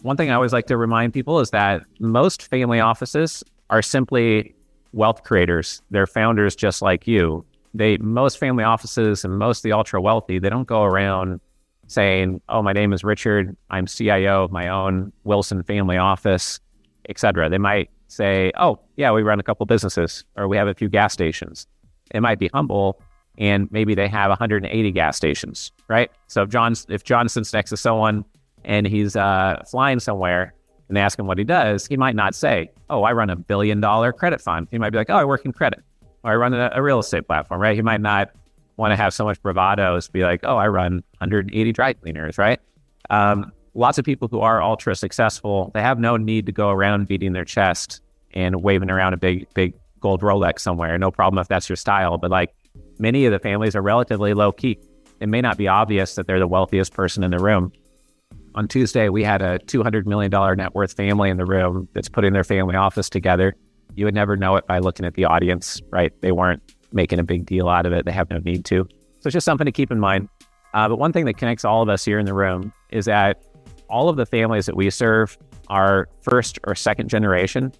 one thing I always like to remind people is that most family offices are simply wealth creators. They're founders just like you. Most family offices and most of the ultra wealthy, they don't go around saying, oh, my name is Richard, I'm CIO of my own Wilson family office, etc. They might say, oh, yeah, we run a couple businesses, or we have a few gas stations. It might be humble, and maybe they have 180 gas stations, right? So if John sits next to someone and he's flying somewhere and they ask him what he does, he might not say, oh, I run $1 billion credit fund. He might be like, oh, I work in credit, or I run a real estate platform, right? He might not want to have so much bravado as be like, oh, I run 180 dry cleaners, right? Lots of people who are ultra successful, they have no need to go around beating their chest and waving around a big gold Rolex somewhere. No problem if that's your style, but like many of the families are relatively low key. It may not be obvious that they're the wealthiest person in the room. On Tuesday, we had a $200 million net worth family in the room that's putting their family office together. You would never know it by looking at the audience, right? They weren't making a big deal out of it. They have no need to. So it's just something to keep in mind. But one thing that connects all of us here in the room is that all of the families that we serve are first or second generation.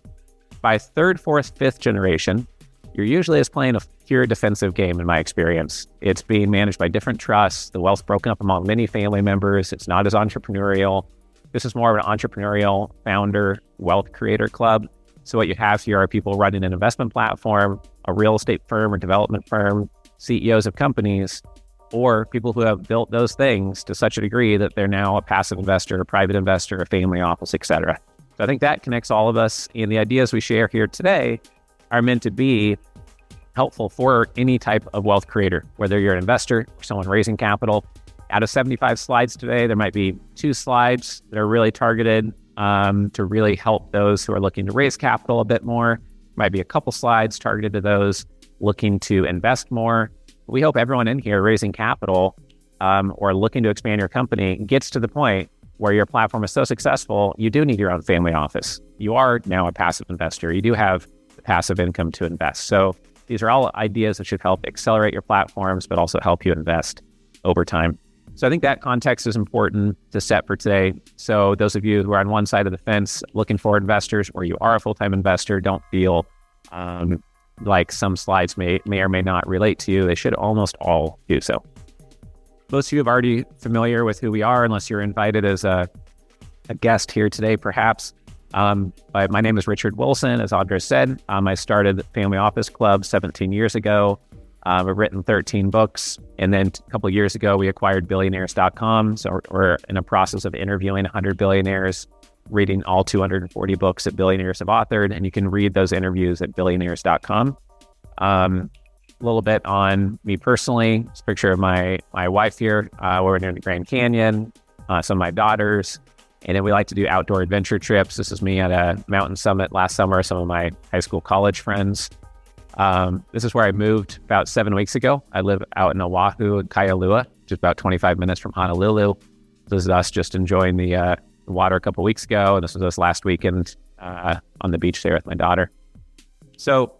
By third, fourth, fifth generation, you're usually just playing a pure defensive game in my experience. It's being managed by different trusts. The wealth's broken up among many family members. It's not as entrepreneurial. This is more of an entrepreneurial founder wealth creator club. So what you have here are people running an investment platform, a real estate firm or development firm, CEOs of companies, or people who have built those things to such a degree that they're now a passive investor, a private investor, a family office, etc. So I think that connects all of us, and the ideas we share here today are meant to be helpful for any type of wealth creator, whether you're an investor or someone raising capital. Out of 75 slides today, there might be 2 slides that are really targeted to really help those who are looking to raise capital a bit more. Might be a couple slides targeted to those looking to invest more. We hope everyone in here raising capital or looking to expand your company gets to the point where your platform is so successful, you do need your own family office. You are now a passive investor. You do have the passive income to invest. So these are all ideas that should help accelerate your platforms, but also help you invest over time. So I think that context is important to set for today. So those of you who are on one side of the fence looking for investors, or you are a full-time investor, don't feel like some slides may or may not relate to you. They should almost all do so. Most of you are already familiar with who we are, unless you're invited as a guest here today, perhaps. But my name is Richard Wilson, as Andres said. I started the Family Office Club 17 years ago. I've written 13 books. And then a couple of years ago, we acquired billionaires.com. So we're in a process of interviewing 100 billionaires, reading all 240 books that billionaires have authored. And you can read those interviews at billionaires.com. A little bit on me personally. It's a picture of my wife here. We're in the Grand Canyon, some of my daughters. And then we like to do outdoor adventure trips. This is me at a mountain summit last summer, some of my high school, college friends. This is where I moved about 7 weeks ago. I live out in Oahu, Kailua, just about 25 minutes from Honolulu. This is us just enjoying the water a couple weeks ago. And this was us last weekend on the beach there with my daughter. So,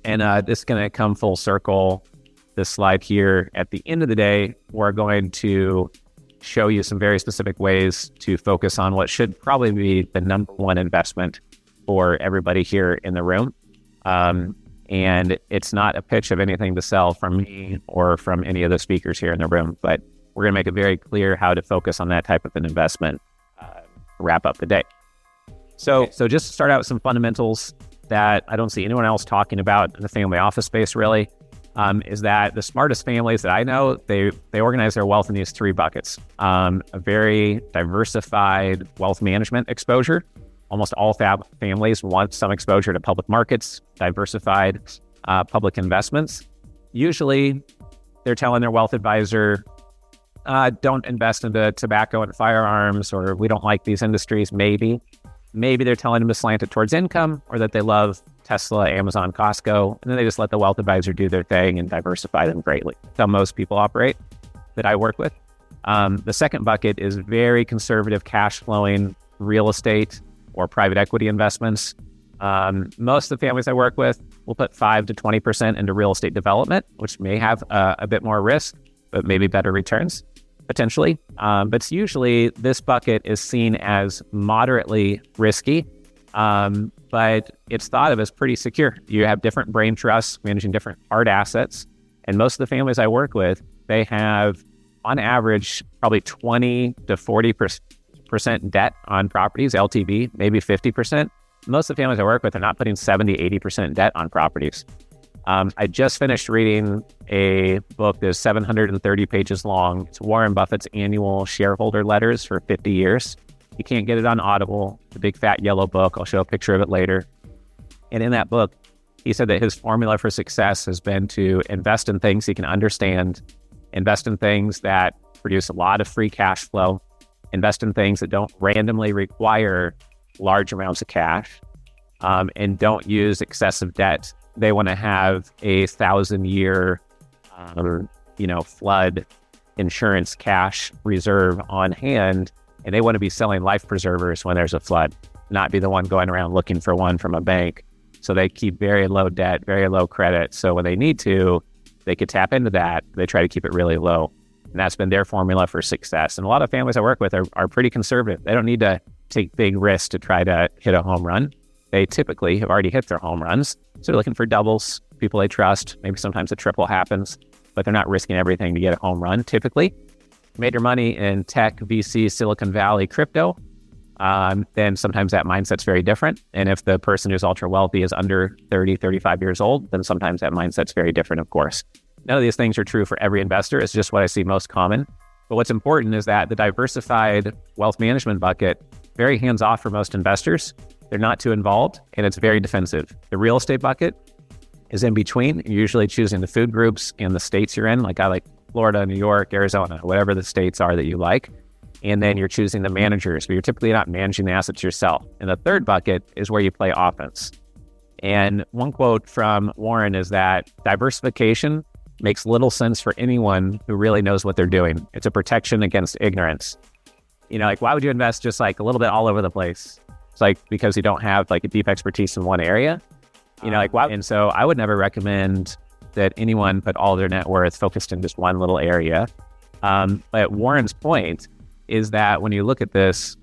and this is going to come full circle. This slide here, at the end of the day, we're going to show you some very specific ways to focus on what should probably be the number one investment for everybody here in the room. And it's not a pitch of anything to sell from me or from any of the speakers here in the room, but we're going to make it very clear how to focus on that type of an investment, wrap up the day. So just to start out with some fundamentals that I don't see anyone else talking about in the family office space really, is that the smartest families that I know, they organize their wealth in these 3 buckets. A very diversified wealth management exposure. Almost all families want some exposure to public markets, diversified public investments. Usually, they're telling their wealth advisor, don't invest into tobacco and firearms, or we don't like these industries, maybe. Maybe they're telling them to slant it towards income, or that they love Tesla, Amazon, Costco, and then they just let the wealth advisor do their thing and diversify them greatly. That's how most people operate that I work with. The second bucket is very conservative cash flowing real estate or private equity investments. Most of the families I work with will put 5 to 20% into real estate development, which may have a bit more risk, but maybe better returns. potentially. But usually this bucket is seen as moderately risky, but it's thought of as pretty secure. You have different brain trusts managing different hard assets. And most of the families I work with, they have, on average, probably 20 to 40% debt on properties, LTV, maybe 50%. Most of the families I work with are not putting 70, 80% debt on properties. I just finished reading a book that's 730 pages long. It's Warren Buffett's annual shareholder letters for 50 years. You can't get it on Audible. It's a big fat yellow book. I'll show a picture of it later. And in that book, he said that his formula for success has been to invest in things he can understand, invest in things that produce a lot of free cash flow, invest in things that don't randomly require large amounts of cash, and don't use excessive debt. They want to have a 1,000-year, flood insurance cash reserve on hand, and they want to be selling life preservers when there's a flood, not be the one going around looking for one from a bank. So they keep very low debt, very low credit. So when they need to, they could tap into that. They try to keep it really low. And that's been their formula for success. And a lot of families I work with are pretty conservative. They don't need to take big risks to try to hit a home run. They typically have already hit their home runs. So they're looking for doubles, people they trust. Maybe sometimes a triple happens, but they're not risking everything to get a home run. Typically, made your money in tech, VC, Silicon Valley, crypto, then sometimes that mindset's very different. And if the person who's ultra wealthy is under 30, 35 years old, then sometimes that mindset's very different, of course. None of these things are true for every investor. It's just what I see most common. But what's important is that the diversified wealth management bucket, very hands-off for most investors. They're not too involved, and it's very defensive. The real estate bucket is in between. You're usually choosing the food groups and the states you're in. Like I like Florida, New York, Arizona, whatever the states are that you like. And then you're choosing the managers, but you're typically not managing the assets yourself. And the third bucket is where you play offense. And one quote from Warren is that diversification makes little sense for anyone who really knows what they're doing. It's a protection against ignorance. Why would you invest just like a little bit all over the place? It's like because you don't have like a deep expertise in one area. Why? And so I would never recommend that anyone put all their net worth focused in just one little area. But Warren's point is that when you look at this,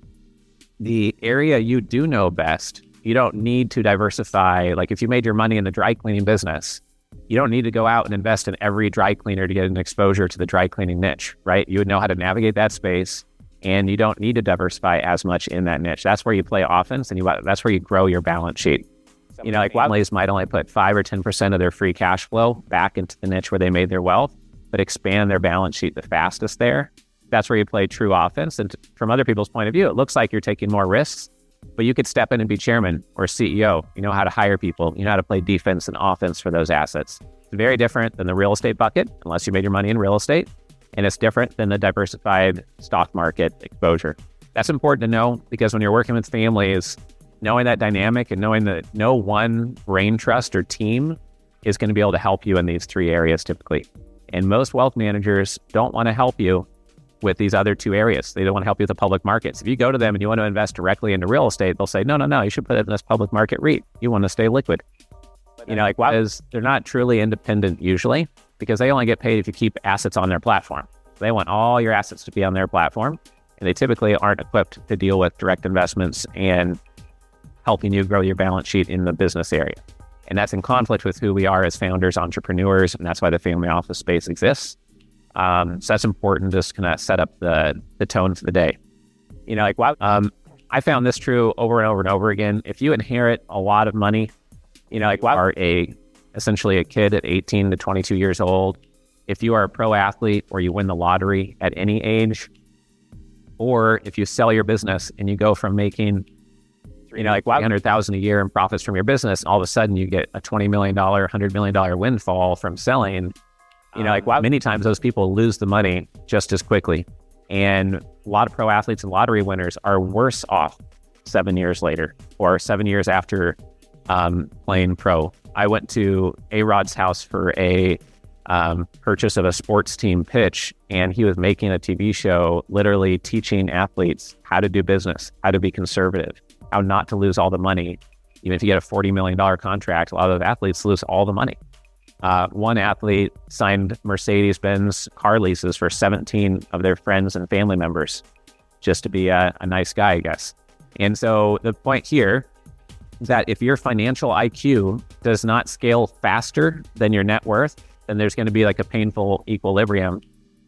the area you do know best, you don't need to diversify. Like if you made your money in the dry cleaning business, you don't need to go out and invest in every dry cleaner to get an exposure to the dry cleaning niche, right? You would know how to navigate that space, and you don't need to diversify as much in that niche. That's where you play offense, and that's where you grow your balance sheet. Families might only put 5 or 10% of their free cash flow back into the niche where they made their wealth, but expand their balance sheet the fastest there. That's where you play true offense. And from other people's point of view, it looks like you're taking more risks, but you could step in and be chairman or CEO. You know how to hire people. You know how to play defense and offense for those assets. It's very different than the real estate bucket, unless you made your money in real estate. And it's different than the diversified stock market exposure. That's important to know because when you're working with families, knowing that dynamic and knowing that no one brain trust or team is going to be able to help you in these three areas typically. And most wealth managers don't want to help you with these other two areas. They don't want to help you with the public markets. If you go to them and you want to invest directly into real estate, they'll say, no, you should put it in this public market REIT. You want to stay liquid. Because they're not truly independent usually because they only get paid if you keep assets on their platform. They want all your assets to be on their platform, and they typically aren't equipped to deal with direct investments and helping you grow your balance sheet in the business area. And that's in conflict with who we are as founders, entrepreneurs, and that's why the family office space exists. So that's important to just kind of set up the tone for the day. I found this true over and over and over again. If you inherit a lot of money, are essentially a kid at 18 to 22 years old, if you are a pro athlete or you win the lottery at any age, or if you sell your business and you go from making $100,000 a year in profits from your business, all of a sudden you get a $20 million, $100 million windfall from selling. Many times those people lose the money just as quickly. And a lot of pro athletes and lottery winners are worse off 7 years later or 7 years after playing pro. I went to A-Rod's house for a purchase of a sports team pitch, and he was making a TV show literally teaching athletes how to do business, how to be conservative, how not to lose all the money. Even if you get a $40 million contract, a lot of athletes lose all the money. One athlete signed Mercedes-Benz car leases for 17 of their friends and family members just to be a nice guy, I guess. And so the point here is that if your financial IQ does not scale faster than your net worth, then there's going to be like a painful equilibrium,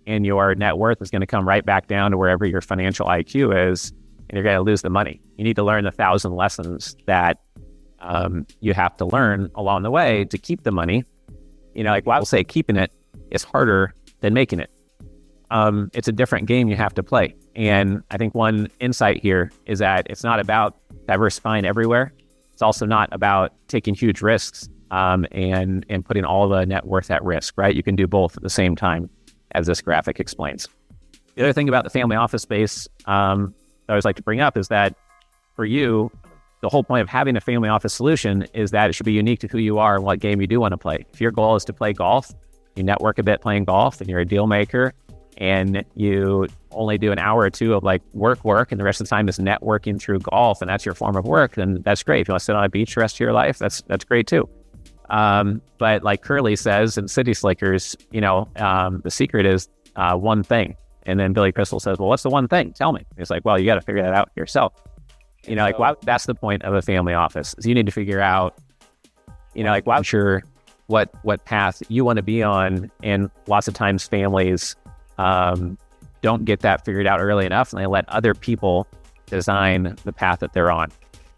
and your net worth is going to come right back down to wherever your financial IQ is, and you're going to lose the money. You need to learn 1,000 lessons that you have to learn along the way to keep the money. Like I will say, keeping it is harder than making it. It's a different game you have to play. And I think one insight here is that it's not about diversifying everywhere. It's also not about taking huge risks and putting all the net worth at risk, right? You can do both at the same time, as this graphic explains. The other thing about the family office space I always like to bring up is that for you, the whole point of having a family office solution is that it should be unique to who you are and what game you do want to play. If your goal is to play golf, you network a bit playing golf, and you're a deal maker, and you only do an hour or two of like work, and the rest of the time is networking through golf, and that's your form of work, then that's great. If you want to sit on a beach the rest of your life, that's great too. But like Curly says in City Slickers, the secret is one thing. And then Billy Crystal says, well, what's the one thing? Tell me. And it's like, well, you got to figure that out yourself. That's the point of a family office, is you need to figure out, sure what path you want to be on. And lots of times families don't get that figured out early enough, and they let other people design the path that they're on.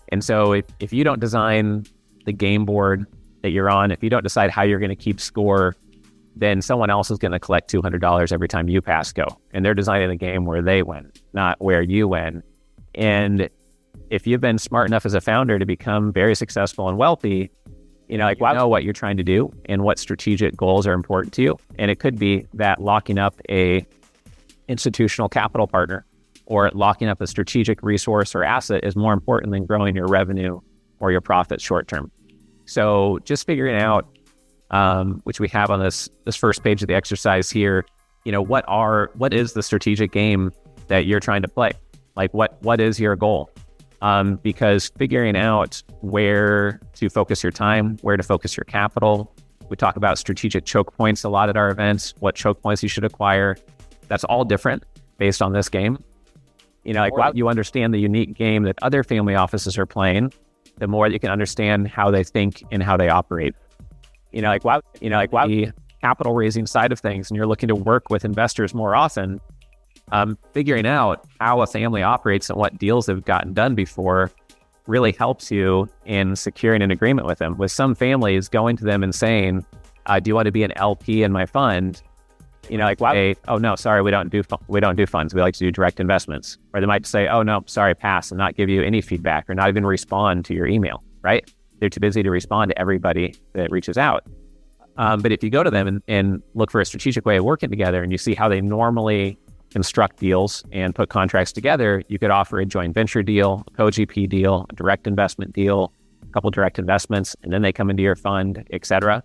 And so if you don't design the game board that you're on, if you don't decide how you're going to keep score, then someone else is going to collect $200 every time you pass go. And they're designing a game where they win, not where you win. And if you've been smart enough as a founder to become very successful and wealthy, know what you're trying to do and what strategic goals are important to you. And it could be that locking up a institutional capital partner or locking up a strategic resource or asset is more important than growing your revenue or your profits short term. So just figuring out, which we have on this first page of the exercise here, what is the strategic game that you're trying to play? Like what is your goal? Because figuring out where to focus your time, where to focus your capital. We talk about strategic choke points a lot at our events, what choke points you should acquire. That's all different based on this game. You understand the unique game that other family offices are playing, the more you can understand how they think and how they operate. The capital raising side of things, and you're looking to work with investors more often, figuring out how a family operates and what deals they've gotten done before really helps you in securing an agreement with them. With some families, going to them and saying, do you want to be an LP in my fund? Oh no, sorry, we don't do funds. We like to do direct investments. Or they might say, oh no, sorry, pass, and not give you any feedback or not even respond to your email, right? They're too busy to respond to everybody that reaches out. But if you go to them and look for a strategic way of working together, and you see how they normally construct deals and put contracts together, you could offer a joint venture deal, a co-GP deal, a direct investment deal, a couple direct investments, and then they come into your fund, et cetera.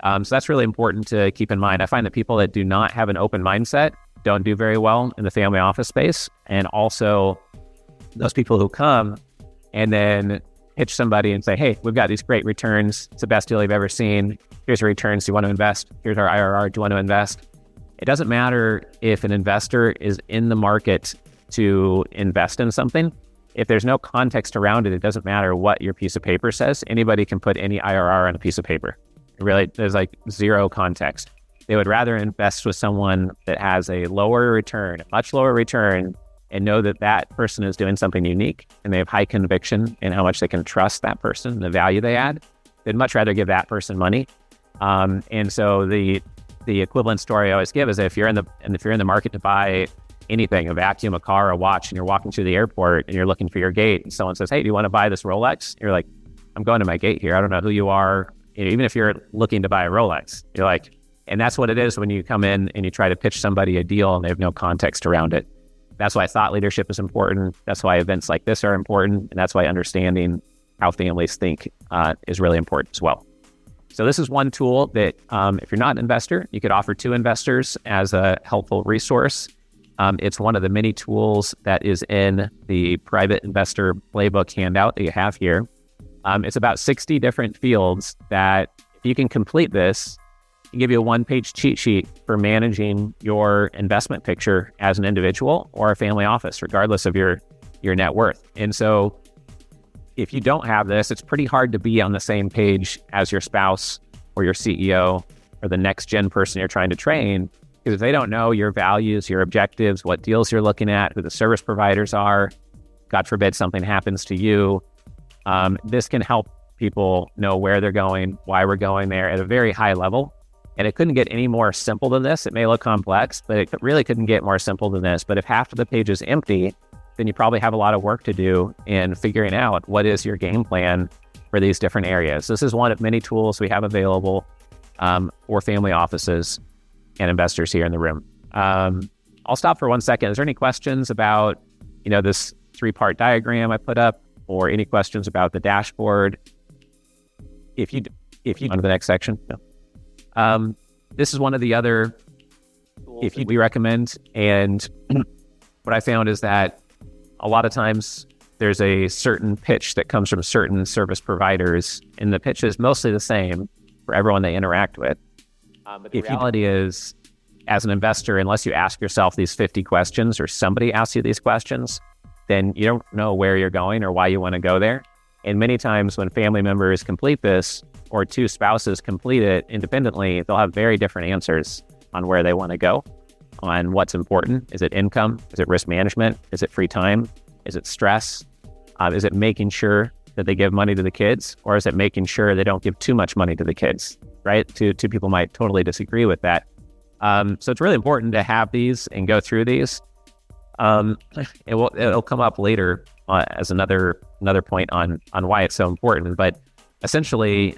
So that's really important to keep in mind. I find that people that do not have an open mindset don't do very well in the family office space. And also those people who come and then pitch somebody and say, hey, we've got these great returns. It's the best deal you've ever seen. Here's your returns. Do you want to invest? Here's our IRR. Do you want to invest? It doesn't matter if an investor is in the market to invest in something. If there's no context around it, it doesn't matter what your piece of paper says. Anybody can put any IRR on a piece of paper. Really, there's like zero context. They would rather invest with someone that has a lower return, a much lower return, and know that that person is doing something unique and they have high conviction in how much they can trust that person, the value they add. They'd much rather give that person money. And so the equivalent story I always give is that if you're in the market to buy anything, a vacuum, a car, a watch, and you're walking through the airport and you're looking for your gate and someone says, hey, do you want to buy this Rolex? You're like, I'm going to my gate here. I don't know who you are. Even if you're looking to buy a Rolex, you're like, and that's what it is when you come in and you try to pitch somebody a deal and they have no context around it. That's why thought leadership is important. That's why events like this are important. And that's why understanding how families think is really important as well. So this is one tool that if you're not an investor, you could offer to investors as a helpful resource. It's one of the many tools that is in the private investor playbook handout that you have here. It's about 60 different fields that if you can complete this, give you a one-page cheat sheet for managing your investment picture as an individual or a family office, regardless of your net worth. And so if you don't have this, it's pretty hard to be on the same page as your spouse or your CEO or the next gen person you're trying to train, because if they don't know your values, your objectives, what deals you're looking at, who the service providers are, God forbid something happens to you, this can help people know where they're going, why we're going there at a very high level. And it couldn't get any more simple than this. It may look complex, but it really couldn't get more simple than this. But if half of the page is empty, then you probably have a lot of work to do in figuring out what is your game plan for these different areas. This is one of many tools we have available for family offices and investors here in the room. I'll stop for 1 second. Is there any questions about, this 3-part diagram I put up, or any questions about the dashboard? If you on to the next section. No. This is one of the other we recommend. And what I found is that a lot of times there's a certain pitch that comes from certain service providers, and the pitch is mostly the same for everyone they interact with. But the reality is, as an investor, unless you ask yourself these 50 questions or somebody asks you these questions, then you don't know where you're going or why you want to go there. And many times when family members complete this, or two spouses complete it independently, they'll have very different answers on where they want to go, on what's important. Is it income? Is it risk management? Is it free time? Is it stress? Is it making sure that they give money to the kids? Or is it making sure they don't give too much money to the kids, right? Two people might totally disagree with that. So it's really important to have these and go through these. It'll come up later as another point on why it's so important. But essentially,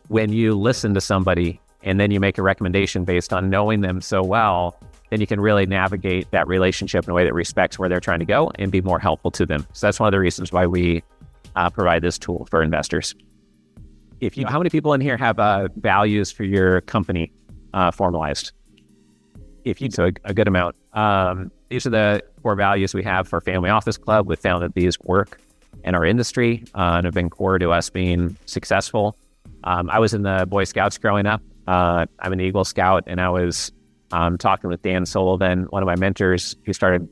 when you listen to somebody and then you make a recommendation based on knowing them so well, then you can really navigate that relationship in a way that respects where they're trying to go and be more helpful to them. So that's one of the reasons why we provide this tool for investors. How many people in here have values for your company formalized? So a good amount. These are the core values we have for Family Office Club. We found that these work in our industry and have been core to us being successful. I was in the Boy Scouts growing up. I'm an Eagle Scout, and I was talking with Dan Sullivan, one of my mentors, who started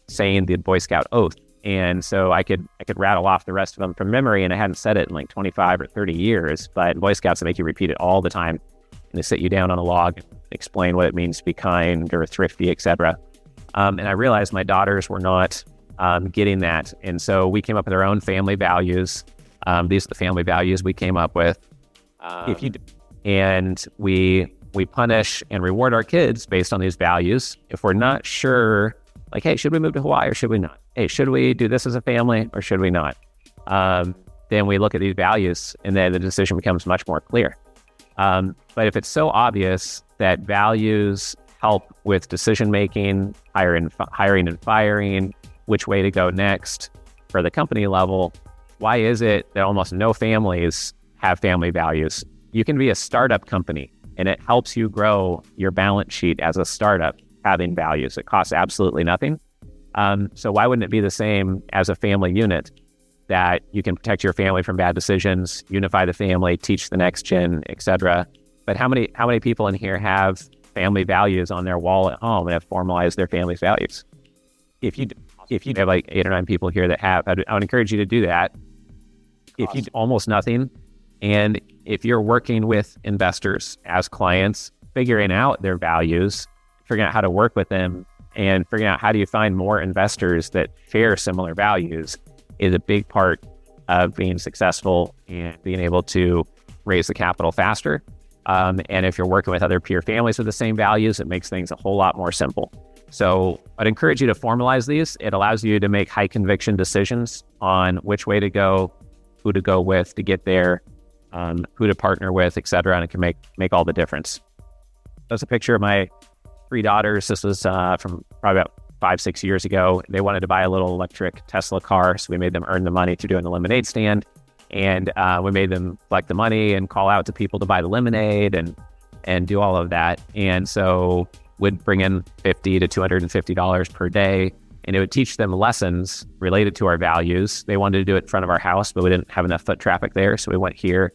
saying the Boy Scout oath. And so I could rattle off the rest of them from memory, and I hadn't said it in like 25 or 30 years. But Boy Scouts, they make you repeat it all the time. And they sit you down on a log, explain what it means to be kind or thrifty, etc. And I realized my daughters were not getting that. And so we came up with our own family values. These are the family values we came up with. And we punish and reward our kids based on these values. If we're not sure, like, hey, should we move to Hawaii or should we not? Hey, should we do this as a family or should we not? Then we look at these values, and then the decision becomes much more clear. But if it's so obvious that values help with decision-making, hiring and firing, which way to go next for the company level, why is it that almost no families have family values? You can be a startup company, and it helps you grow your balance sheet as a startup having values. It costs absolutely nothing. So why wouldn't it be the same as a family unit, that you can protect your family from bad decisions, unify the family, teach the next gen, etc. But how many people in here have family values on their wall at home and have formalized their family's values? If you have like 8 or 9 people here that have, I would encourage you to do that. If you do almost nothing, and if you're working with investors as clients, figuring out their values, figuring out how to work with them, and figuring out how do you find more investors that share similar values is a big part of being successful and being able to raise the capital faster. And if you're working with other peer families with the same values, it makes things a whole lot more simple. So I'd encourage you to formalize these. It allows you to make high conviction decisions on which way to go, who to go with to get there, who to partner with, etc. And it can make all the difference. That's a picture of my 3 daughters. This was from probably about 5-6 years ago. They wanted to buy a little electric Tesla car, so we made them earn the money through doing the lemonade stand. And we made them collect the money and call out to people to buy the lemonade and do all of that. And so we'd bring in $50 to $250 per day, and it would teach them lessons related to our values. They wanted to do it in front of our house, but we didn't have enough foot traffic there, so we went here.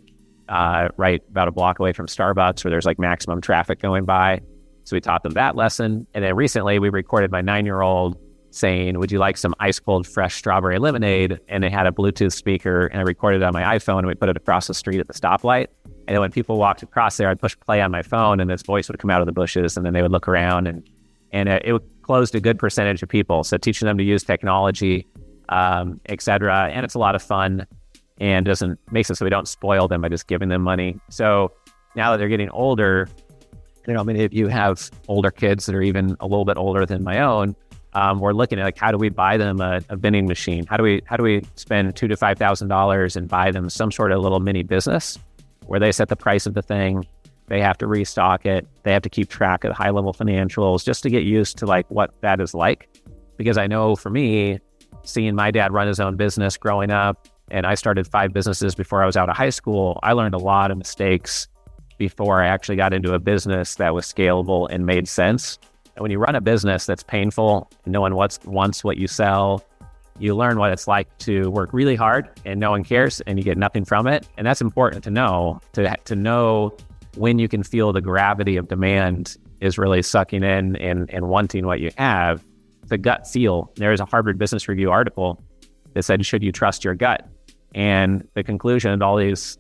right about a block away from Starbucks where there's like maximum traffic going by. So we taught them that lesson. And then recently we recorded my 9-year-old saying, would you like some ice cold fresh strawberry lemonade? And it had a Bluetooth speaker, and I recorded it on my iPhone, and we put it across the street at the stoplight. And then when people walked across there, I'd push play on my phone, and this voice would come out of the bushes, and then they would look around, and it closed a good percentage of people. So teaching them to use technology, et cetera. And it's a lot of fun, and makes it so we don't spoil them by just giving them money. So now that they're getting older, many of you have older kids that are even a little bit older than my own. We're looking at like, how do we buy them a vending machine? How do we spend $2,000 to $5,000 and buy them some sort of little mini business where they set the price of the thing, they have to restock it, they have to keep track of the high level financials just to get used to like what that is like. Because I know for me, seeing my dad run his own business growing up, and I started 5 businesses before I was out of high school, I learned a lot of mistakes before I actually got into a business that was scalable and made sense. And when you run a business that's painful and no one wants what you sell, you learn what it's like to work really hard and no one cares and you get nothing from it. And that's important to know, to know when you can feel the gravity of demand is really sucking in and wanting what you have. The gut feel. There's a Harvard Business Review article that said, should you trust your gut? And the conclusion of all these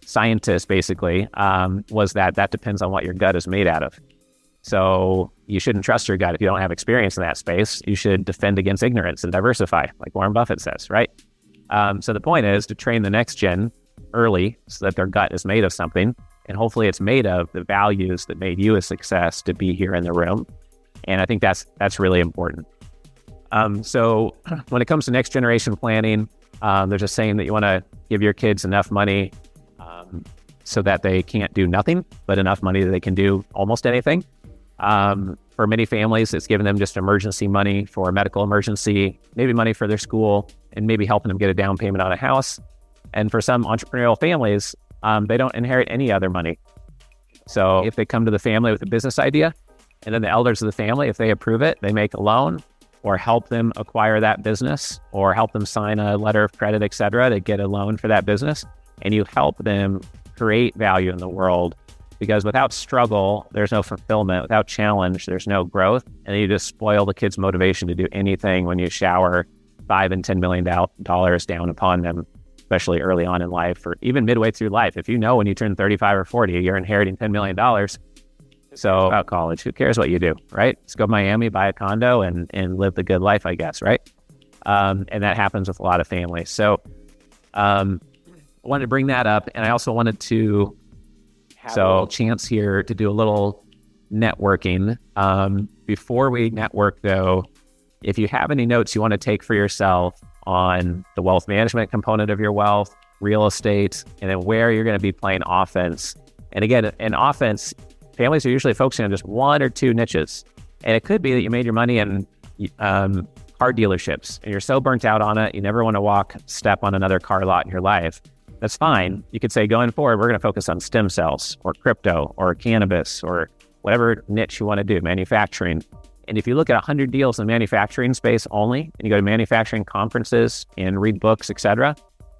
scientists basically was that depends on what your gut is made out of. So you shouldn't trust your gut if you don't have experience in that space. You should defend against ignorance and diversify, like Warren Buffett says, right? So the point is to train the next gen early so that their gut is made of something. And hopefully it's made of the values that made you a success to be here in the room. And I think that's really important. So when it comes to next generation planning, there's a saying that you want to give your kids enough money so that they can't do nothing, but enough money that they can do almost anything. For many families, it's giving them just emergency money for a medical emergency, maybe money for their school, and maybe helping them get a down payment on a house. And for some entrepreneurial families, they don't inherit any other money. So if they come to the family with a business idea, and then the elders of the family, if they approve it, they make a loan or help them acquire that business or help them sign a letter of credit, et cetera, to get a loan for that business. And you help them create value in the world. Because without struggle, there's no fulfillment. Without challenge, there's no growth. And you just spoil the kids' motivation to do anything when you shower $5 and $10 million down upon them, especially early on in life or even midway through life. If you know when you turn 35 or 40, you're inheriting $10 million. So about college, who cares what you do, right? Let's go to Miami, buy a condo and live the good life, I guess, right? And that happens with a lot of families. So I wanted to bring that up. And I also wanted to a chance here to do a little networking. Before we network though, if you have any notes you want to take for yourself on the wealth management component of your wealth, real estate, and then where you're going to be playing offense. And again, in offense, families are usually focusing on just one or two niches. And it could be that you made your money in car dealerships and you're so burnt out on it, you never want to step on another car lot in your life. That's fine. You could say going forward, we're going to focus on stem cells or crypto or cannabis or whatever niche you want to do, manufacturing. And if you look at 100 deals in the manufacturing space only, and you go to manufacturing conferences and read books, et cetera,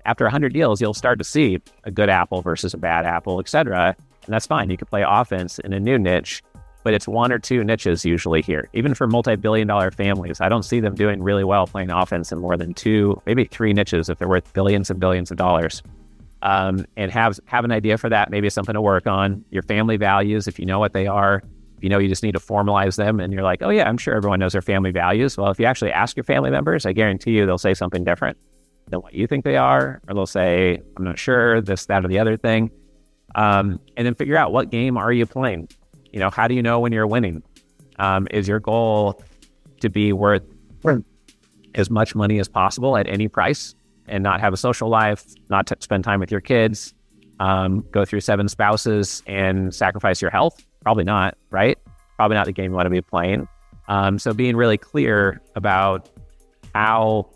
after 100 deals, you'll start to see a good apple versus a bad apple, et cetera. And that's fine. You can play offense in a new niche, but it's one or two niches usually here. Even for multi-billion-dollar families, I don't see them doing really well playing offense in more than 2, maybe 3 niches if they're worth billions and billions of dollars. And have an idea for that. Maybe something to work on. Your family values, if you know what they are, you just need to formalize them. And you're like, oh yeah, I'm sure everyone knows their family values. Well, if you actually ask your family members, I guarantee you they'll say something different than what you think they are. Or they'll say, I'm not sure, this, that, or the other thing. And then figure out what game are you playing? How do you know when you're winning? Is your goal to be worth as much money as possible at any price? And not have a social life, not to spend time with your kids, go through 7 spouses and sacrifice your health? Probably not, right? Probably not the game you want to be playing. So being really clear about how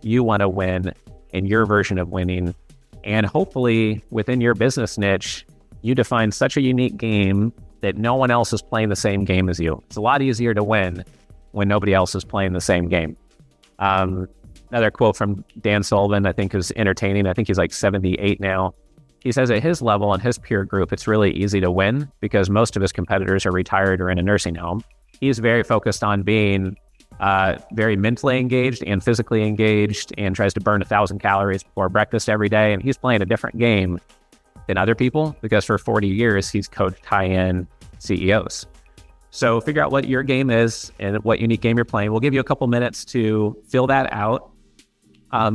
you want to win and your version of winning. And hopefully within your business niche, you define such a unique game that no one else is playing the same game as you. It's a lot easier to win when nobody else is playing the same game. Another quote from Dan Sullivan, I think, is entertaining. I think he's like 78 now. he says at his level and his peer group, it's really easy to win because most of his competitors are retired or in a nursing home. He's very focused on being very mentally engaged and physically engaged and tries to burn 1,000 calories before breakfast every day. And he's playing a different game than other people because for 40 years, he's coached high-end CEOs. So figure out what your game is and what unique game you're playing. We'll give you a couple minutes to fill that out.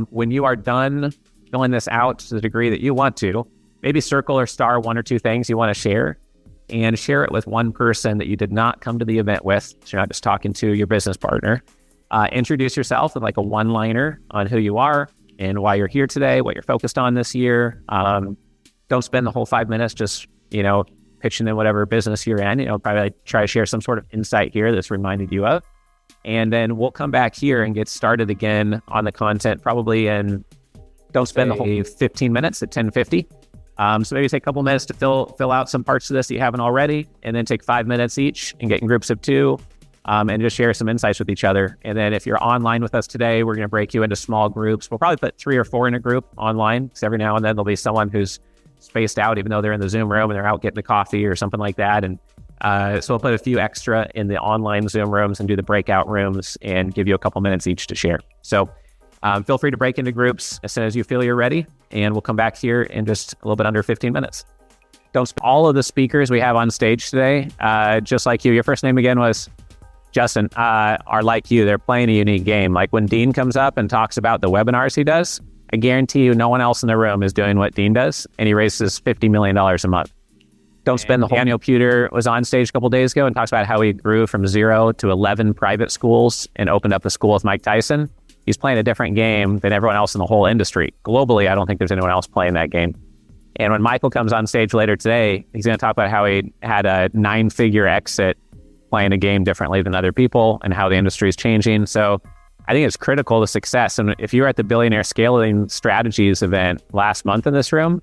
When you are done filling this out to the degree that you want to, maybe circle or star one or two things you want to share and share it with one person that you did not come to the event with. So you're not just talking to your business partner. Introduce yourself with like a one-liner on who you are and why you're here today, what you're focused on this year. Don't spend the whole 5 minutes just, pitching in whatever business you're in. Probably try to share some sort of insight here that's reminded you of. And then we'll come back here and get started again on the content, probably don't spend the whole 15 minutes at 10:50. So maybe take a couple minutes to fill out some parts of this that you haven't already, and then take 5 minutes each and get in groups of 2 and just share some insights with each other. And then if you're online with us today, we're going to break you into small groups. We'll probably put 3 or 4 in a group online because every now and then there'll be someone who's spaced out, even though they're in the Zoom room and they're out getting a coffee or something like that. And so we'll put a few extra in the online Zoom rooms and do the breakout rooms and give you a couple minutes each to share. So feel free to break into groups as soon as you feel you're ready. And we'll come back here in just a little bit under 15 minutes. All of the speakers we have on stage today, just like you, your first name again was Justin, are like you. They're playing a unique game. Like when Dean comes up and talks about the webinars he does, I guarantee you no one else in the room is doing what Dean does, and he raises $50 million a month. Don't spend the whole... Daniel Puder was on stage a couple of days ago and talks about how he grew from 0 to 11 private schools and opened up a school with Mike Tyson. He's playing a different game than everyone else in the whole industry. Globally, I don't think there's anyone else playing that game. And when Michael comes on stage later today, he's going to talk about how he had a 9-figure exit playing a game differently than other people and how the industry is changing. So I think it's critical to success. And if you were at the Billionaire Scaling Strategies event last month in this room,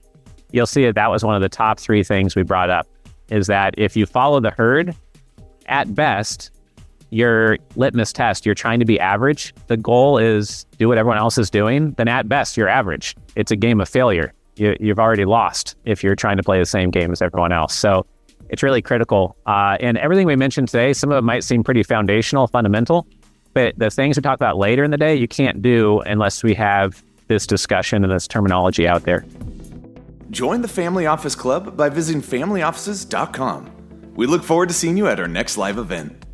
you'll see that was one of the top 3 things we brought up, is that if you follow the herd, at best, your litmus test, you're trying to be average. The goal is do what everyone else is doing. Then at best, you're average. It's a game of failure. You've already lost if you're trying to play the same game as everyone else. So it's really critical. And everything we mentioned today, some of it might seem pretty foundational, fundamental, but the things we talk about later in the day, you can't do unless we have this discussion and this terminology out there. Join the Family Office Club by visiting familyoffices.com. We look forward to seeing you at our next live event.